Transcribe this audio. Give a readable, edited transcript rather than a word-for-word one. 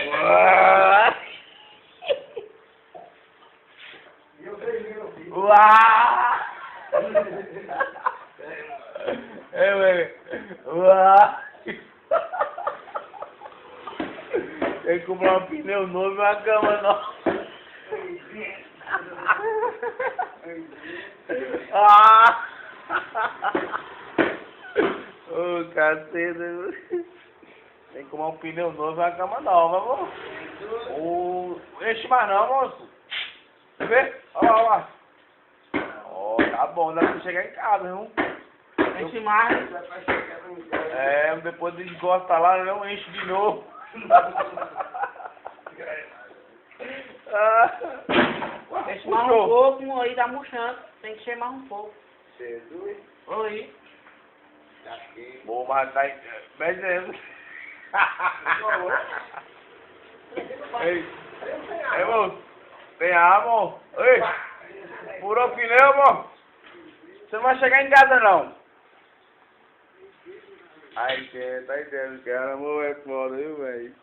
Uau! Uau! É, velho. Uau! Tem que comprar um pneu novo e uma cama nova. Ah! Ô, caceta. Tem que comprar um pneu novo e uma cama nova, amor. Enche mais não, moço. Quer ver? Olha lá, olha lá. Ó, tá bom, dá pra chegar em casa, viu? Enche mais. É, depois desgosta lá, não enche de novo. Enche mais um pouco, aí dá murchando. Tem que encher mais um pouco. Oi. Vou matar em 10 anos. Ei, moço. Tem água, amor? Ei, furou o pneu, amor? Você não vai chegar em casa, não. Ai, que tá entendendo, cara, amor, é foda, viu, velho?